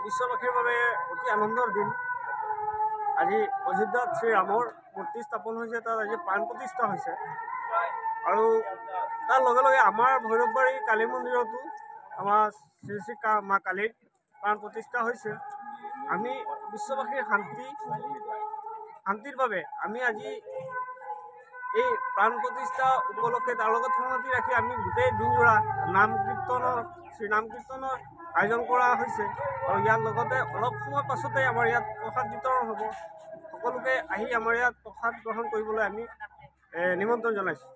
বিশ্ববাসীৰ বাবে অতি আনন্দৰ দিন। আজি অযোধ্যাত শ্ৰীৰামৰ মূৰ্তি স্থাপন হৈছে, তাত আজি প্ৰাণ প্ৰতিষ্ঠা হৈছে আৰু তাৰ লগে লগে আমাৰ ভৈৰৱবাৰী কালী মন্দিৰতো আমাৰ শ্ৰী শ্ৰী মা কালীৰ প্ৰাণ প্ৰতিষ্ঠা হৈছে। আমি বিশ্ববাসীৰ শান্তিৰ বাবে আমি আজি এই প্ৰাণ প্ৰতিষ্ঠা উপলক্ষে তাৰ লগত সংগতি ৰাখি আমি গোটেই দিনজোৰা শ্ৰীনাম কীৰ্তনৰ আয়োজন কৰা হৈছে আৰু ইয়াৰ লগতে অলপ সময় পাছতে আমাৰ ইয়াত প্ৰসাদ বিতৰণ হ'ব। সকলোকে আহি আমাৰ ইয়াত প্ৰসাদ গ্ৰহণ কৰিবলৈ আমি নিমন্ত্ৰণ জনাইছোঁ।